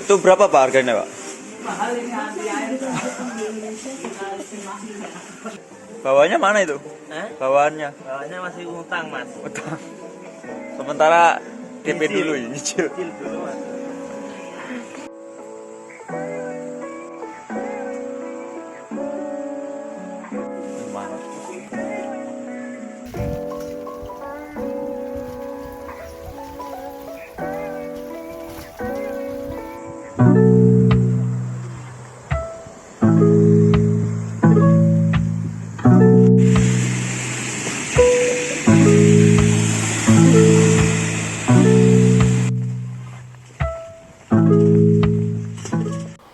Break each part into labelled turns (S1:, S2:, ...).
S1: Itu berapa Pak harganya Pak?
S2: Mahal ini di air.
S1: Bawahnya mana itu? Bawahannya?
S2: Bawahnya masih utang mas.
S1: Utang. Sementara DP
S2: Nyicil.
S1: dulu ya, nyicil.
S2: Kecil dulu mas.
S1: Gimana?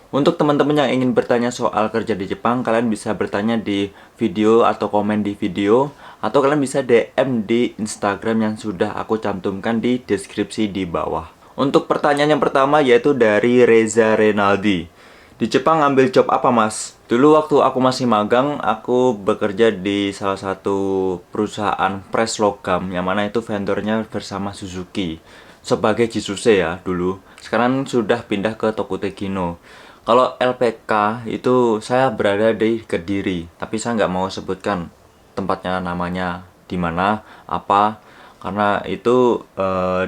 S1: Untuk teman-teman yang ingin bertanya soal kerja di Jepang, kalian bisa bertanya di video atau komen di video, atau kalian bisa DM di Instagram yang sudah aku cantumkan di deskripsi di bawah. Untuk pertanyaan yang pertama yaitu dari Reza Renaldi. Di Jepang ambil job apa mas? Dulu waktu aku masih magang, aku bekerja di salah satu perusahaan press logam, yang mana itu vendornya bersama Suzuki. Sebagai Jisuse ya dulu. Sekarang sudah pindah ke Tokute Kino. Kalau LPK itu saya berada di Kediri, tapi saya nggak mau sebutkan tempatnya namanya di mana, apa, karena itu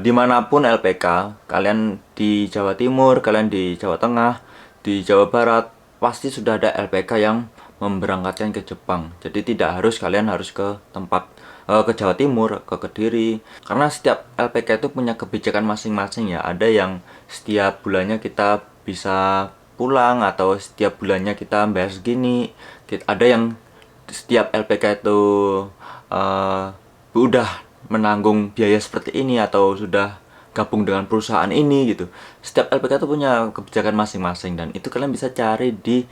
S1: dimanapun LPK, kalian di Jawa Timur, kalian di Jawa Tengah, di Jawa Barat, pasti sudah ada LPK yang memberangkatkan ke Jepang. Jadi tidak harus kalian harus ke tempat ke Jawa Timur, ke Kediri, karena setiap LPK itu punya kebijakan masing-masing ya. Ada yang setiap bulannya kita bisa pulang, atau setiap bulannya kita bayar segini. Ada yang setiap LPK itu udah menanggung biaya seperti ini atau sudah gabung dengan perusahaan ini gitu. Setiap LPK itu punya kebijakan masing-masing, dan itu kalian bisa cari di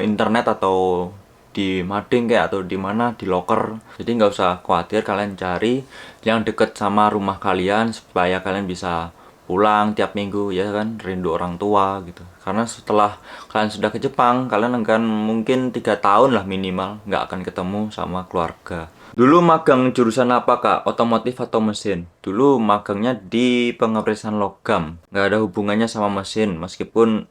S1: internet atau di mading kayak, atau di mana, di loker. Jadi nggak usah khawatir, kalian cari yang deket sama rumah kalian supaya kalian bisa pulang tiap minggu ya kan, rindu orang tua gitu. Karena setelah kalian sudah ke Jepang, kalian akan mungkin 3 tahun lah minimal nggak akan ketemu sama keluarga. Dulu magang jurusan apa kak? Otomotif atau mesin? Dulu magangnya di pengepresan logam, nggak ada hubungannya sama mesin, meskipun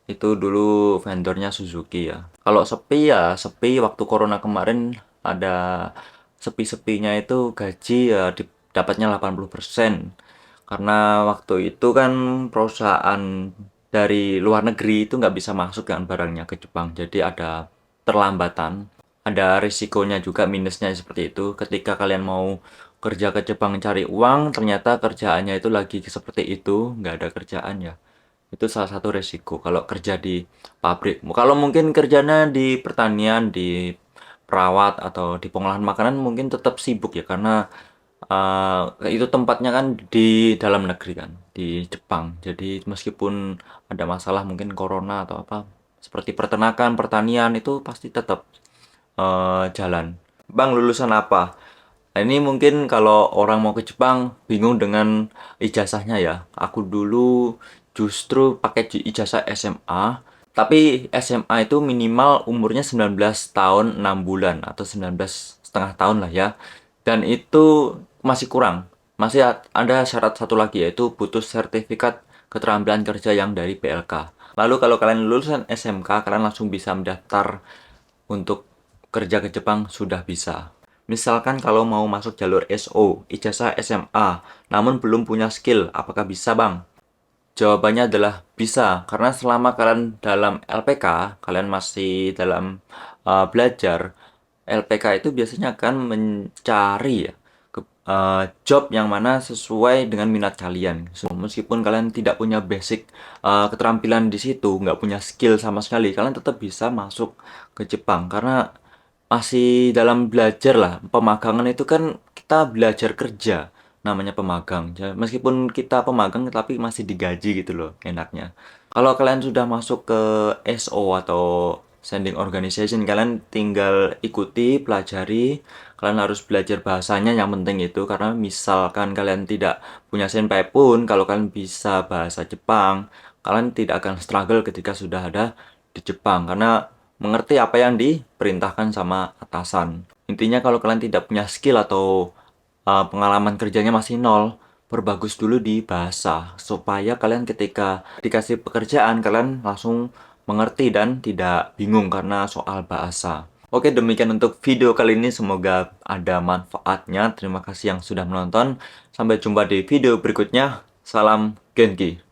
S1: itu dulu vendornya Suzuki ya. Kalau sepi ya sepi, waktu corona kemarin ada sepi-sepinya itu gaji ya dapatnya 80%. Karena waktu itu kan perusahaan dari luar negeri itu nggak bisa masuk kan barangnya ke Jepang. Jadi ada terlambatan, ada risikonya juga, minusnya seperti itu. Ketika kalian mau kerja ke Jepang cari uang, ternyata kerjaannya itu lagi seperti itu, nggak ada kerjaan ya. Itu salah satu resiko kalau kerja di pabrik. Kalau mungkin kerjanya di pertanian, di perawat, atau di pengolahan makanan mungkin tetap sibuk ya, karena itu tempatnya kan di dalam negeri kan, di Jepang. Jadi meskipun ada masalah mungkin corona atau apa, seperti peternakan, pertanian, itu pasti tetap jalan. Bang, lulusan apa? Nah, ini mungkin kalau orang mau ke Jepang bingung dengan ijazahnya ya. Aku dulu justru pakai ijazah SMA, tapi SMA itu minimal umurnya 19 tahun 6 bulan atau 19 setengah tahun lah ya. Dan itu masih kurang. Masih ada syarat satu lagi, yaitu butuh sertifikat keterampilan kerja yang dari BLK. Lalu kalau kalian lulusan SMK, kalian langsung bisa mendaftar untuk kerja ke Jepang, sudah bisa. Misalkan kalau mau masuk jalur SO, ijazah SMA, namun belum punya skill, apakah bisa bang? Jawabannya adalah bisa, karena selama kalian dalam LPK, kalian masih dalam belajar, LPK itu biasanya akan mencari ya, job yang mana sesuai dengan minat kalian. So, meskipun kalian tidak punya basic keterampilan di situ, nggak punya skill sama sekali, kalian tetap bisa masuk ke Jepang, karena masih dalam belajar lah. Pemagangan itu kan kita belajar kerja, namanya pemagang. Meskipun kita pemagang tapi masih digaji gitu loh, enaknya. Kalau kalian sudah masuk ke SO atau Sending Organization, kalian tinggal ikuti, pelajari. Kalian harus belajar bahasanya, yang penting itu, karena misalkan kalian tidak punya senpai pun, kalau kalian bisa bahasa Jepang, kalian tidak akan struggle ketika sudah ada di Jepang, karena mengerti apa yang diperintahkan sama atasan. Intinya kalau kalian tidak punya skill atau pengalaman kerjanya masih nol, perbagus dulu di bahasa supaya kalian ketika dikasih pekerjaan kalian langsung mengerti dan tidak bingung karena soal bahasa. Oke, demikian untuk video kali ini. Semoga ada manfaatnya. Terima kasih yang sudah menonton. Sampai jumpa di video berikutnya. Salam Genki.